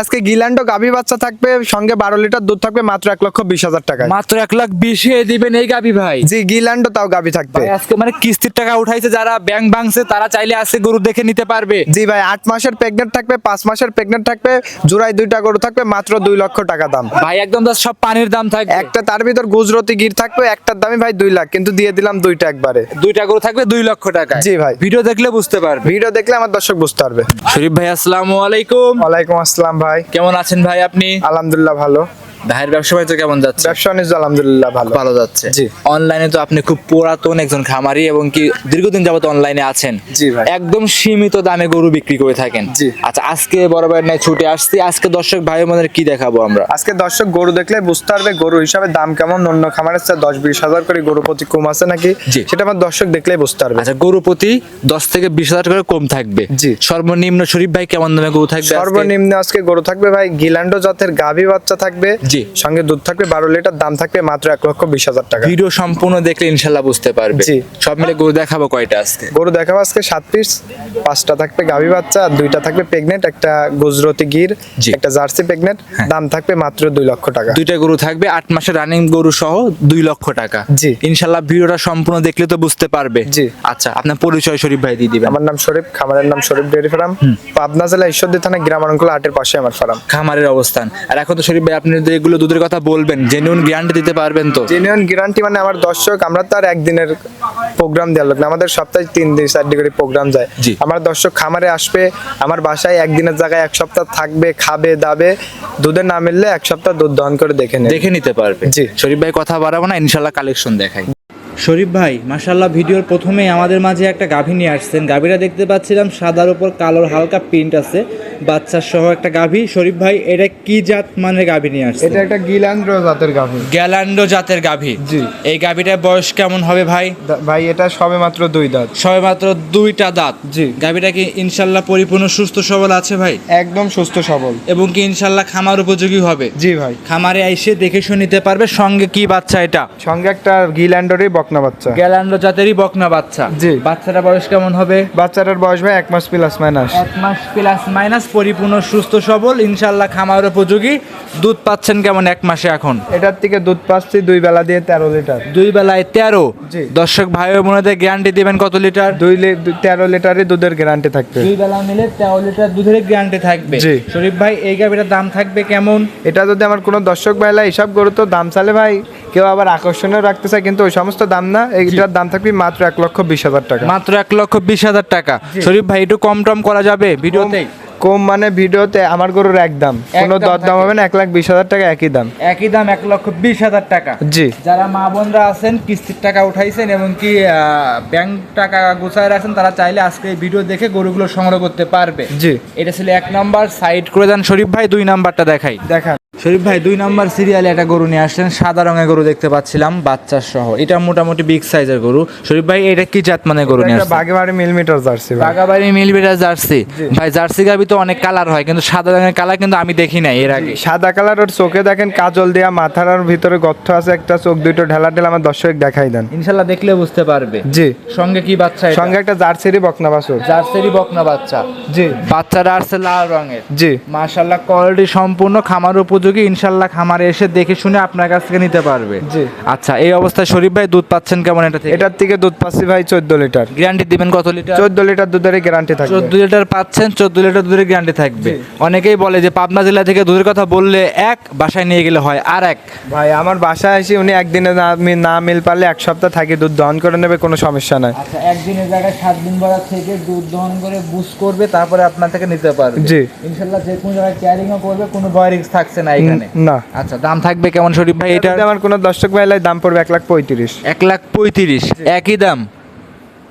আজকে গিল্যান্ডো গাভী বাচ্চা থাকবে, সঙ্গে 12 লিটার দুধ থাকবে মাত্র 1,20,000 টাকায়। মাত্র 1,20,000 দিবেন এই গাবি ভাই? জি, গিল্যান্ডো তাও গাভী থাকবে। ভাই আজকে মানে কিস্তির টাকা উঠাইছে যারা, ব্যাংক ভাঙছে, তারা চাইলে আজকে গরু দেখে নিতে পারবে। জি ভাই, 8 মাসের প্রেগনেন্ট থাকবে, 5 মাসের প্রেগনেন্ট থাকবে, জোড়ায় 2টা গরু থাকবে, মাত্র 2 লক্ষ টাকা দাম। ভাই একদম সব পানির দাম থাকবে। একটা তার ভিতর গুজরাতি গির থাকবে, একটার দামই ভাই 2 লাখ, কিন্তু দিয়ে দিলাম 2টা একবারে। 2টা গরু থাকবে 2 লক্ষ টাকা। জি ভাই, ভিডিও দেখলে বুঝতে পারবে। ভিডিও দেখলে আমার দর্শক বুঝতে পারবে। শরীফ ভাই আসসালামু আলাইকুম। ওয়ালাইকুম আসসালাম ভাই। কেমন আছেন ভাই আপনি? আলহামদুলিল্লাহ ভালো। ভাইয়ের ব্যবসা বাণিজ্য কেমন যাচ্ছে? ব্যবসা বাণিজ্য আলহামদুলিল্লাহ ভালো। ভালো যাচ্ছে। জি। অনলাইনে তো আপনি খুব পুরাতন একজন খামারি এবং কি দীর্ঘদিন যাবত অনলাইনে আছেন। জি ভাই। একদম সীমিত দামে গরু বিক্রি করে থাকেন। জি। আচ্ছা, আজকে বড় ভাইয়ের নাই ছুটে আসছি, আজকে দর্শক ভাই বোনের কি দেখাবো আমরা? আজকে দর্শক গরু দেখলে বুঝতে পারবে গরু হিসাবে দাম কেমন, অন্য খামারের চেয়ে 10-20 হাজার করে গরু প্রতি কম আছে নাকি, জি। সেটা আমার দর্শক দেখলেই বুঝতে পারবে। আচ্ছা, গরু প্রতি 10 থেকে 20 হাজার করে কম থাকবে। জি। সর্বনিম্ন শরীফ ভাই কেমন দামে গরু থাকবে? সর্বনিম্ন আজকে গরু থাকবে ভাই গিল্যান্ডো জাতের গাভী বাচ্চা থাকবে। জি। সঙ্গে দুধ থাকবে 12 লিটার, দাম থাকবে মাত্র 1,20,000 টাকা। ভিডিও সম্পূর্ণ দেখলে ইনশাল্লাহ বুঝতে পারবে। জি। সব মিলে গরু দেখাবো কয়টা আজকে? গরু দেখাবো আজকে 7 পিস, 5টা থাকবে গাভী বাচ্চা, 2টা থাকবে প্রেগনেন্ট, একটা গুজরাতি গির, জি। একটা জার্সি প্রেগনেন্ট, দাম থাকবে মাত্র 2 লক্ষ টাকা। 2টা গরু থাকবে 8 মাসের রানিং গরু সহ 2 লক্ষ টাকা। জি। ইনশাল্লাহ ভিডিওটা সম্পূর্ণ দেখলে তো বুঝতে পারবে। জি। আচ্ছা, আপনার পরিচয় শরীফ ভাই দিয়ে দিবেন। আমার নাম শরীফ, খামারের নাম শরীফ ডেয়ারি ফার্ম, পাবনা জেলা ঈশ্বরদী থানা গ্রামাঞ্চল 8-এর পাশে আমার ফার্ম। খামারের অবস্থান। আর এখন তো শরীফ ভাই আপনি যেগুলো দুধের কথা বলবেন, জেনুইন গ্যারান্টি দিতে পারবেন তো? জেনুইন গ্যারান্টি মানে আমার দর্শক, আমরা তো আর একদিনের প্রোগ্রাম দেওয়ার লোক না, আমাদের সপ্তাহে 3 দিন 4 ডিগ্রি প্রোগ্রাম যায়। জি। আমার দর্শক খামারে আসবে, আমার বাসায় একদিনের জায়গায় 1 সপ্তাহ থাকবে, খাবে দাবে, দুধে না মিললে 1 সপ্তাহ দুধ দহন করে দেখে নিতে পারবে। জি। শরীফ ভাই কথা বাড়াবো না, ইনশাল্লাহ কালেকশন দেখাই। শরীফ ভাই মাশাআল্লাহ ভিডিওর প্রথমেই আমাদের মাঝে একটা গাভী নিয়ে আসছেন। গাভীটা দেখতে পাচ্ছিলাম সাদার উপর কালোর হালকা প্রিন্ট আছে, বাচ্চা সহ একটা গাভী। শরীফ ভাই এটা কি জাত মানের গাভী নিয়ে আসছেন? এটা একটা গিল্যান্ডো জাতের গাভী। গ্যালান্ডো জাতের গাভী। জি। এই গাভীটার বয়স কেমন হবে ভাই? ভাই এটা সবে মাত্র 2 দাঁত। সবে মাত্র 2টা দাঁত। জি। গাভীটা কি ইনশাল্লাহ পরিপূর্ণ সুস্থ সবল আছে ভাই? একদম সুস্থ সবল এবং কি ইনশাল্লাহ খামার উপযোগী হবে? জি ভাই। খামারে এসে দেখে শুনে নিতে পারবে। সঙ্গে কি বাচ্চা এটা? সঙ্গে একটা গিল্যান্ডোরই বকনা বাচ্চা। গ্যালান্ডো জাতেরই বকনা বাচ্চা। জি। বাচ্চাটার বয়স কেমন হবে? বাচ্চাটার বয়স ভাই 1 মাস প্লাস মাইনাস। 1 মাস প্লাস মাইনাস, পরিপূর্ণ সুস্থ সবল, ইনশাল্লাহ খামার উপযোগী। দুধ পাচ্ছেন কেমন 1 মাসে এখন? এটার থেকে দুধ পাচ্ছি 2 বেলা দিয়ে 13 লিটার। 2 বেলায় 13। জি। দর্শক ভাই ও বোনেদের গ্যারান্টি দিবেন কত লিটার? 13 লিটারই দুধের গ্যারান্টি থাকবে। 2 বেলা মিলে 13 লিটার দুধের গ্যারান্টি থাকবে। জি। শরীফ ভাই এই গাভীটার দাম থাকবে কেমন? এটা যদি আমার কোনো দর্শক ভাইলা হিসাব গরু তো দাম চালে ভাই, কেউ আবার আকর্ষণীয় রাখতে চায়, কিন্তু ওই সমস্ত দাম না, এইটার দাম থাকবে মাত্র 1,20,000 টাকা। মাত্র 1,20,000 টাকা। শরীফ ভাই একটু কম টম করা যাবে ভিডিওতে? কম মানে ভিডিওতে আমার গরুর একদম কোনো একদম দরদাম থাকে। হবে না, 1,20,000 টাকা একই দাম। একই দাম 1,20,000 টাকা। জি। যারা মা বোনরা আছেন কিস্তির টাকা উঠাইছেন এবং কি ব্যাংক টাকা গুছায় রাখছেন, তারা চাইলে আজকে এই ভিডিও দেখে গরুগুলো সংগ্রহ করতে পারবে। জি। এটা ছিল 1 নাম্বার, সাইড করে দেন শরীফ ভাই। 2 নাম্বারটা দেখাই। দেখান। শরীফ ভাই 2 নাম্বার সিরিয়ালে একটা গরু নিয়ে আসছেন, সাদা রঙের গরু দেখতে পাচ্ছিলাম বাচ্চা সহ। এটা মোটামুটি বিগ সাইজের গরু। শরীফ ভাই এটা কি জাত মানে গরু নিয়ে একটা আসছেন? বাগেবাড়ি মিলিমিটার জার্সি ভাই। বাগাবাড়ি মিলবিটা জার্সি। ভাই জার্সি গাবি তো অনেক কালার হয়, কিন্তু সাদা রঙের কালার কিন্তু আমি দেখি নাই এর আগে। সাদা কালার, ওর চোখে দেখেন কাজল দেয়া, মাথার আর ভিতরে গর্ত আছে একটা, চোখ দুটো ঢেলা ঢেলা, আমার দর্শক দেখাই দেন। ইনশাল্লাহ দেখলে বুঝতে পারবে। জি। সঙ্গে কি বাচ্চা এটা? সঙ্গে একটা জার্সিরই বকনা বাছুর। জার্সিরই বকনা বাচ্চা। জি। বাচ্চাটা আসছে লাল রঙের। জি। মাশাআল্লাহ কোয়ালিটি সম্পূর্ণ, খামার উপযোগী। ইনশাআল্লাহ খামারে এসে দেখে শুনে আপনার কাছ থেকে নিতে পারবে। জি। আচ্ছা, এই অবস্থায় শরীফ ভাই দুধ পাচ্ছেন কেমন এটা থেকে? এটার থেকে দুধ পাচ্ছি ভাই 14 লিটার। গ্যারান্টি দিবেন কত লিটার? 14 লিটার দুধের গ্যারান্টি থাকবে। 14 লিটার পাচ্ছেন, 14 লিটার দুধের গ্যারান্টি থাকবে। জি। অনেকেই বলে যে পাবনা জেলা থেকে দুধের কথা বললে এক, বাসায় নিয়ে গেলে হয় আর এক। ভাই আমার বাসায় এসে উনি একদিনে না মিল পারলে 1 সপ্তাহ থাকি দুধ দহন করে নেবে, কোনো সমস্যা নাই। আচ্ছা, একদিনের জায়গায় 7 দিন বড়া থেকে দুধ দহন করে বুস করবে, তারপরে আপনার থেকে নিতে পারবে। জি। ইনশাআল্লাহ যে কোনো জায়গায় ক্যারিংও করবে, কোনো ভয় রিস্ক থাকছে না এখানে। না। আচ্ছা, দাম থাকবে কেমন শরীফ ভাই এটা? যদি আমার কোনো দর্শক ভাইলাই দাম পড়বে 1,35,000। 1,35,000 একই দাম?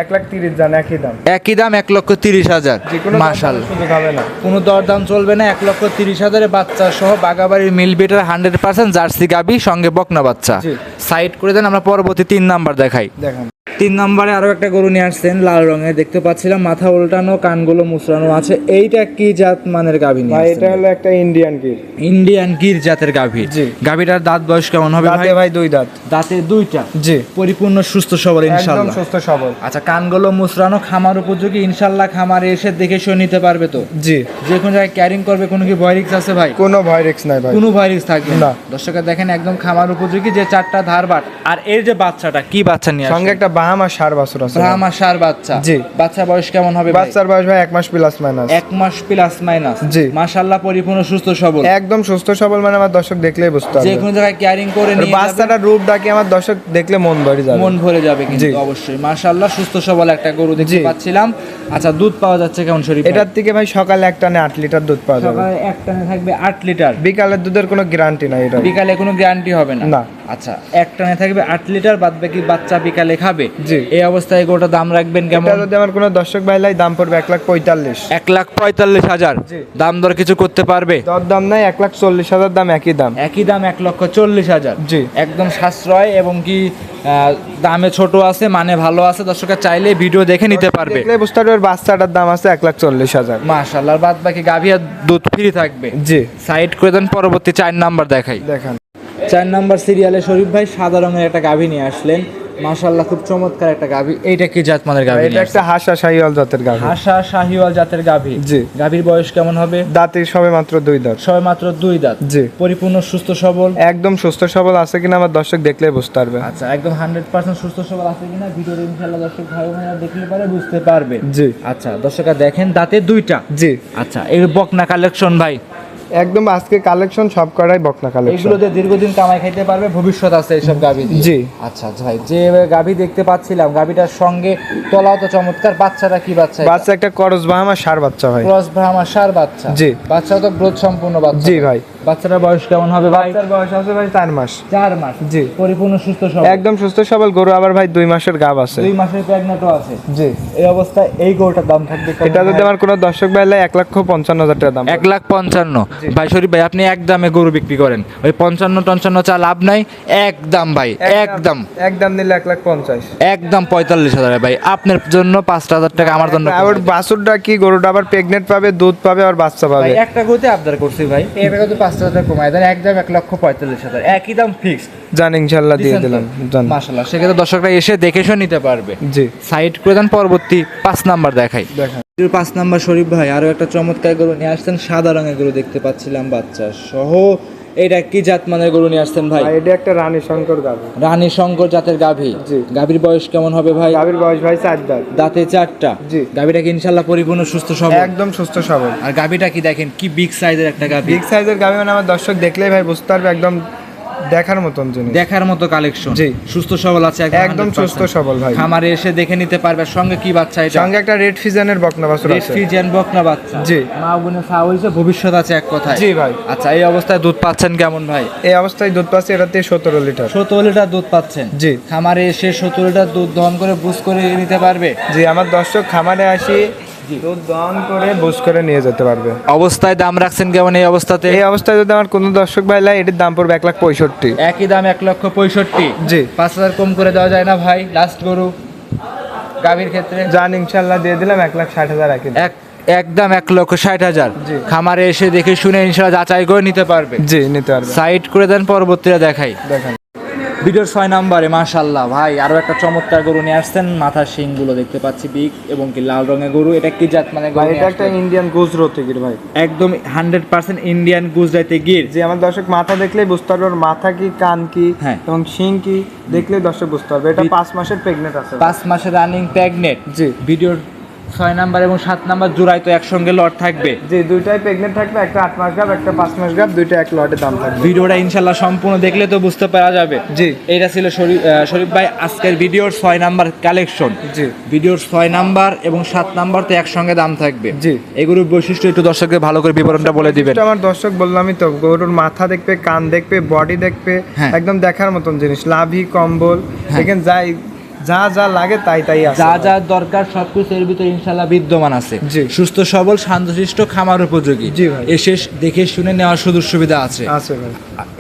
1,30,000 জান একই দাম। একই দাম 1,30,000। যেকোনো মাশাআল্লাহ, সুযোগ হবে না। কোনো দরদাম চলবে না। 1,30,000 বাচ্চা সহ বাগাবাড়ির মিল বিটার 100% জার্সি গাবি, সঙ্গে বকনা বাচ্চা। জি। সাইড করে দেন, আমরা পরবর্তী 3 নাম্বার দেখাই। দেখেন। 3 নম্বরে আরো একটা গরু নিয়ে আসছেন লাল রঙের, দেখতে পাচ্ছিলাম মাথা উল্টানো, কানগুলো মুচড়ানো আছে। এইটা কি জাত মানের গাভী নিয়ে ভাই আসছেন? এটা হলো একটা ইন্ডিয়ান গির। ইন্ডিয়ান গির জাতের গাভী। জি। গাভীটার দাঁত বয়স কেমন হবে ভাই? দাঁতে ভাই 2 দাঁত। দাঁতে 2টা। জি। পরিপূর্ণ সুস্থ সবল একদম ইনশাআল্লাহ। সুস্থ সবল। আচ্ছা, কানগুলো মুচড়ানো, খামার উপযোগী ইনশাআল্লাহ। খামারে এসে দেখে শুনে নিতে পারবে তো? জি। যে কোনো জায়গায় ক্যারিং করবে, কোনো কি ভয় রিস্ক আছে ভাই? কোনো ভয় রিস্ক নাই ভাই। কোনো ভয় রিস্ক থাকবে না। দর্শকরা দেখেন একদম খামার উপযোগী, যে 4টা ধারবাট। আর এর যে বাচ্চাটা, কি বাচ্চা নিয়ে সঙ্গে আসছেন? একটা বাহামা ষাঁড় বাছুর আছে। ব্রাহ্মা সার বাচ্চা। জি। বাচ্চা বয়স কেমন হবে ভাই? বাচ্চার বয়স ভাই 1 মাস প্লাস মাইনাস। 1 মাস প্লাস মাইনাস। জি। মাশাআল্লাহ পরিপূর্ণ সুস্থ সবল। একদম সুস্থ সবল, মানে আমার দর্শক দেখলেই বুঝতে যে পারবে। কোনো জায়গায় ক্যারিং করে আর নিয়ে যাবে, বাচ্চাটার রূপ ডাকি আমার দর্শক দেখলে মন ভরে যাবে। মন ভরে যাবে কিন্তু জি। অবশ্যই। মাশাআল্লাহ সুস্থ সবল একটা গরু দেখতে জি। পাচ্ছিলাম। আচ্ছা, দুধ পাওয়া যাচ্ছে কেমন শরীফ ভাই? এটার থেকে ভাই সকালে এক টানে 8 লিটার দুধ পাওয়া যাবে। সকালে এক টানে থাকবে 8 লিটার। বিকালের দুধের কোনো গ্যারান্টি নাই এটা। বিকালে কোনো গ্যারান্টি হবে না? না। আচ্ছা, এক টানে থাকবে 8 লিটার, বাদ বাকি বাচ্চা বিকালে খাবে। জি। এই অবস্থায় গরুটার দাম রাখবেন কেমন? এটা যদি আমার কোনো দর্শক ভাই লাই, দাম পড়বে 1,45,000। 1,45,000। জি। দাম দর কিছু করতে পারবে? দর দাম নাই, 1,40,000 দাম, একই দাম। একই দাম 1,40,000। জি। একদম সাশ্রয়, এবং কি দামে ছোট আছে, মানে ভালো আছে। দর্শকরা চাইলে ভিডিও দেখে নিতে পারবে। দেখলে বুঝতে পারবে ওর বাচ্চাটার দাম আছে 1,40,000। মাশাআল্লাহ, বাদ বাকি গাভী আর দুধ ফ্রি থাকবে। জি। সাইড করে দেন, পরবর্তী 4 নাম্বার দেখাই। দেখেন 4 নাম্বার সিরিয়ালে শরীফ ভাই সাদা রঙের একটা গাভী নিয়ে আসলেন। মাশাআল্লাহ খুব চমৎকার একটা গাভী। এইটা কি জাত মানের গাভী? এটা একটা হাসা শাহিওয়াল জাতের গাভী। হাসা শাহিওয়াল জাতের গাভী। জি। গাভীর বয়স কেমন হবে? দাঁতে সবে মাত্র 2 দাঁত। সবে মাত্র 2 দাঁত। জি। পরিপূর্ণ সুস্থ সবল। একদম সুস্থ সবল আছে কিনা আমার দর্শক দেখলে বুঝতে পারবে। আচ্ছা, একদম 100% সুস্থ সবল আছে কিনা ভিডিওতে ইনশাআল্লাহ দর্শক ভাই বোনেরা দেখলে পারে বুঝতে পারবে। জি। আচ্ছা, দর্শকরা দেখেন দাঁতে 2টা। জি। আচ্ছা, এর বকনা কালেকশন ভাই। একদম আজকে কালেকশন সব করাই বকনা কালেকশন। এগুলোতে দীর্ঘদিন কামাই খাইতে পারবে, ভবিষ্যৎ আছে এইসব গাভী দিয়ে। জি। আচ্ছা ভাই, যে গাভী দেখতে পাচ্ছিলাম, গাভীটার সঙ্গে তলাও তো চমৎকার। বাচ্চাটা কি বাচ্চা? বাচ্চা একটা করস বাহামা ষাঁড় বাচ্চা ভাই। ক্রস ব্রাহ্মা সার বাচ্চা। জি। বাচ্চা তো গ্রোথ সম্পূর্ণ বাচ্চা। জি ভাই। বাচ্চাটার বয়স কেমন হবে ভাই? বাচ্চার বয়স আছে ভাই 4 মাস। 4 মাস। জি। পরিপূর্ণ সুস্থ সবল। একদম সুস্থ সবল গরু, আবার ভাই 2 মাসের গাব আছে। 2 মাসের প্রেগন্যান্টও আছে। জি। এই অবস্থায় এই গরুটার দাম থাকবে কেমন এটা যদি ভাই? আমার কোনো দর্শক ভাই লাই 1,55,000 টাকা দাম। 1,55,000। ভাই শরীফ ভাই, আপনি একদমে গরু বিক্রি করেন, ওই 55 চা লাভ নাই। একদম ভাই, একদম একদম নিলে 1,50,000। একদম 45,000 ভাই। আপনার জন্য 5,000 টাকা, আমার জন্য আর বাছুরটা কি, গরুটা আবার প্রেগনেন্ট পাবে, দুধ পাবে আর বাচ্চা পাবে। ভাই একটা গরুতে আবদার করছি ভাই, এই টাকা তো 5,000 টাকা কমায় দেন, একদম 1,45,000। একই দাম ফিক্সড। জান ইনশাআল্লাহ দিয়ে দিলাম। জান। মাশাআল্লাহ, সেক্ষেত্রে দর্শকরা এসে দেখে শুনে নিতে পারবে। জি। সাইড করে দেন, পরবর্তী 5 নাম্বার দেখাই। দেখেন 5 নাম্বার শরীফ ভাই আরো একটা চমৎকার গরু নিয়ে আসছেন, সাদা রঙের গরু দেখতে পাচ্ছিলাম বাচ্চা সহ। এটা কি জাত মানের গরু নিয়ে আসছেন ভাই? ভাই এটা একটা রানী শঙ্কর গাভী। রানী শঙ্কর জাতের গাভী। জি। গাভীর বয়স কেমন হবে ভাই? গাভীর বয়স ভাই 4 দাঁত। দাঁতে 4টা। জি। গাভীটা কি ইনশাআল্লাহ পরিপূর্ণ সুস্থ সবল? একদম সুস্থ সবল। আর গাভীটা কি দেখেন কি বিগ সাইজের একটা গাভী। বিগ সাইজের গাভী, মানে আমার দর্শক দেখলেই ভাই বুঝতে পারবে, একদম দেখার মতন জিনিস। দেখার মতো কালেকশন। জি। সুস্থ সবল আছে একদম সুস্থ সবল ভাই। খামারে এসে দেখে নিতে পারবে। সঙ্গে কি বাচ্চা এটা? সঙ্গে একটা রেড ফিজানের বকনা বাছুর রেড আছে। ফ্রিজিয়ান বকনা বাচ্চা। জি। মা বোনে খাওয়া হয়েছে, ভবিষ্যৎ আছে এক কথায়। জি ভাই। আচ্ছা, এই অবস্থায় দুধ পাচ্ছেন কেমন ভাই? এই অবস্থায় দুধ পাচ্ছে এটাতে 17 লিটার। 17 লিটার দুধ পাচ্ছেন। জি। খামারে এসে 17 লিটার দুধ দহন করে বুঝ করে নিতে পারবে। জি, আমার দর্শক খামারে আসি দুধ দহন করে বুঝ করে নিয়ে যেতে পারবে। অবস্থায় দাম রাখছেন কেমন এই অবস্থাতে? এই অবস্থায় যদি আমার কোনো দর্শক ভাই লাই, এটির দাম পড়বে 1,65,000। একই দাম 1,65,000। জি। 5,000 কম করে দেওয়া যায় না ভাই? লাস্ট গরু গাভীর ক্ষেত্রে জান ইনশাআল্লাহ দিয়ে দিলাম 1,60,000 একই দাম। একদম 1,60,000। জি। খামারে এসে দেখে শুনে ইনশাআল্লাহ যাচাই করে নিতে পারবে। জি, নিতে পারবে। সাইড করে দেন, পরবর্তীটা দেখাই। দেখেন ভিডিওর 6 নম্বরে মাশাআল্লাহ ভাই আরো একটা চমৎকার গরু নিয়ে আসছেন। মাথার শিংগুলো দেখতে পাচ্ছি বিগ, এবং কি লাল রঙের গরু। এটা কি জাত মানে ভাই, গরু? এটা একটা ইন্ডিয়ান গুজরাতি গির ভাই। একদম 100% ইন্ডিয়ান গুজরাটি গির। যে আমার দর্শক মাথা দেখলেই বুঝতে পারবে ওর মাথা কি, কান কি, হ্যাঁ। এবং শিং কি দেখলেই দর্শক বুঝতে পারবে। এটা 5 মাসের প্রেগনেন্ট আছে। 5 মাসের রানিং প্রেগনেন্ট। জি। ভিডিওর 6 নাম্বার এবং 7 নাম্বার জোড়ায় তো একসঙ্গে লট থাকবে। জি, দুইটাই প্রেগনেন্ট থাকবে, একটা 8 মাস গাব, একটা 5 মাস গাব, দুইটা এক লটে দাম থাকবে। ভিডিওটা ইনশাআল্লাহ সম্পূর্ণ দেখলে তো বুঝতে পারা যাবে। জি। এটা ছিল শরীফ ভাই আজকের ভিডিওর 6 নাম্বার কালেকশন। জি। ভিডিওর 6 নাম্বার এবং 7 নাম্বার তো একসঙ্গে দাম থাকবে। জি। এগুলোর বৈশিষ্ট্য একটু দর্শকদের ভালো করে বিবরণটা বলে দিবেন। এটা আমার দর্শক বললামই তো, গরুর মাথা দেখবে, কান দেখবে, বডি দেখবে, হ্যাঁ। একদম দেখার মতন জিনিস। লাভি, কম্বল, দেখেন যা যা লাগে তাই আছে। যা যা দরকার সবকিছু এর ভিতরে ইনশাআল্লাহ বিদ্যমান আছে। জি। সুস্থ সবল, শান্তশিষ্ট, খামার উপযোগী। জি ভাই। এসে দেখে শুনে নেওয়ার সুযোগ সুবিধা আছে। আছে ভাই।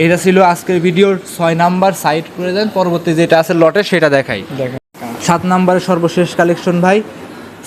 এটা ছিল আজকের ভিডিওর 6 নাম্বার। সাইড করে দেন, পরবর্তী যেটা আছে লটে সেটা দেখাই। দেখেন 7 নম্বরের সর্বশেষ কালেকশন ভাই,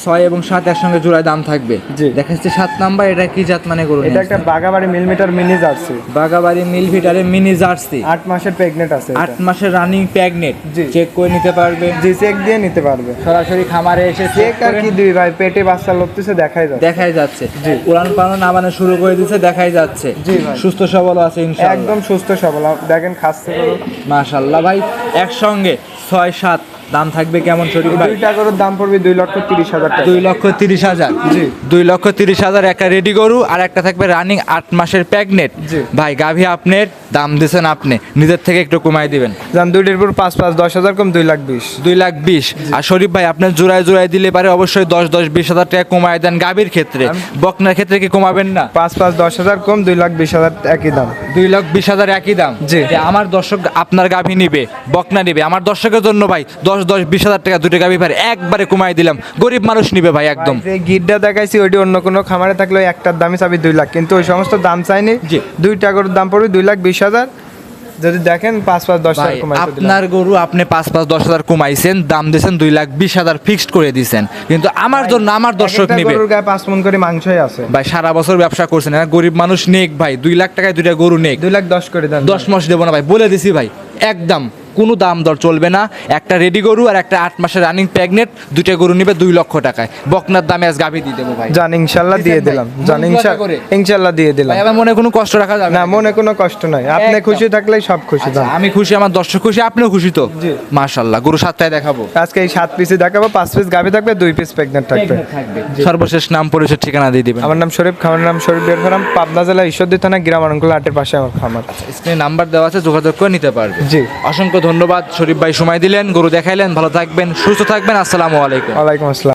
6 এবং 7 একসঙ্গে জোড়ায় দাম থাকবে। জি। দেখাচ্ছে 7 নাম্বার, এটা কি জাত মানে গরু? এটা একটা বাগাবাড়ি মিলিমিটার মিনি জার্সি, বাগাবাড়ি মিলভিটারে মিনি জার্সি, 8 মাসের প্রেগনেন্ট আছে। 8 মাসের রানিং প্রেগনেন্ট। জি। চেক করে নিতে পারবে, জি চেক দিয়ে নিতে পারবে। সরাসরি খামারে এসে চেক চেক আর কি দুই ভাই, পেটে বাচ্চা লড়তেছে দেখাই যায়। দেখাই যাচ্ছে। উড়ান পালান নামানো শুরু করে দিচ্ছে, দেখাই যাচ্ছে। জি ভাই। সুস্থ সবল আছে ইনশাআল্লাহ। একদম সুস্থ সবল, দেখেন খাচ্ছে গরু। মাশাআল্লাহ ভাই, একসঙ্গে 6-7 দাম থাকবে কেমন শরীফ ভাই? দুইটা গরুর দাম পড়বে 2,30,000 টাকা। 2,30,000। জি। 2,30,000 একটা রেডি গরু, আর একটা থাকবে রানিং 8 মাসের প্রেগনেন্ট। জি। ভাই গাভী আপনার, দাম দিয়েছেন আপনি, নিজের থেকে একটু কমাই দিবেন। দাম দুইটির উপর 5-5 10,000 কম 2,20,000। 2,20,000। আর শরীফ ভাই আপনার জোড়ায় জোড়ায় দিলে পারে অবশ্যই 10-20,000 টাকা কমায় দেন গাভীর ক্ষেত্রে, বকনার ক্ষেত্রে কি কমাবেন না? 5-5 10,000 কম 2,20,000 একই দাম। 2,20,000 একই দাম। জি। যে আমার দর্শক আপনার গাভী নিবে, বকনা নিবে, আমার দর্শকের জন্য ভাই 10-20,000 টাকা দুটো গাভী ভাই একবারে কমাই দিলাম, গরিব মানুষ নিবে ভাই একদম। যে গিডটা দেখাইছি ওইটি অন্য কোনো খামারে থাকলে ওই একটার দামই চাবি 2 লাখ, কিন্তু ওই সমস্ত দাম চাইনি। জি। দুইটা গরুর দাম পড়বে 2,20,000। যদি দেখেন 5-5 10,000 ভাই কমাই দিলাম। আপনার গরু আপনি 5-10,000 কমাইছেন, দাম দিয়েছেন 2,20,000 ফিক্সড করে দিয়েছেন, কিন্তু আমার জন্য আমার দর্শক একটা নিবে। গরুর গায়ে 5 মণ করে মাংসই আছে। ভাই সারা বছর ব্যবসা করছেন, না গরিব মানুষ নেক ভাই, 2 লাখ টাকায় দুইটা গরু নেক। 2,10,000 করে দেন। 10 মাস দেবো না ভাই, বলে দিছি ভাই, একদম কোনো দাম দর চলবে না। একটা রেডি গরু আর একটা 8 মাসের রানিং প্রেগনেন্ট, দুইটা গরু নিবে 2 লক্ষ টাকায়, বকনার দামে আজ গাভী দিয়ে দেবো ভাই। জান ইনশাল্লাহ দিয়ে দিছেন ভাই? দিলাম, জান মন খুলা করে? ইনশাল্লাহ দিয়ে দিলাম। ভাই আমার মনে কোনো কষ্ট রাখা যাবে না, মনে কোনো কষ্ট নাই, আপনি একদম। খুশি থাকলেই সব খুশি। আচ্ছা, জান আমি খুশি, আমার দর্শক খুশি, আপনিও খুশি তো? জি। মাশাআল্লাহ, গরু 7টায় দেখাবো। আজকে এই 7 পিসই দেখাবো, 5 পিস গাভী থাকবে, 2 পিস প্রেগনেন্ট থাকবে। সর্বশেষ নাম পরিচয় ঠিকানা দিয়ে দিবেন। আমার নাম শরীফ, খামারের নাম শরীফ ডেয়ারি ফার্ম, পাবনা জেলা ঈশ্বরদী থানা গ্রাম আরঙ্কুলা হাটের পাশে আমার খামার। স্ক্রিনে নাম্বার দেওয়া আছে, যোগাযোগ করে নিতে পারবে। জি। অসংখ্য ধন্যবাদ শরীফ ভাই, সময় দিলেন, গরু দেখাইলেন। ভালো থাকবেন, সুস্থ থাকবেন, আসসালামু আলাইকুম। ওয়ালাইকুম আসসালাম।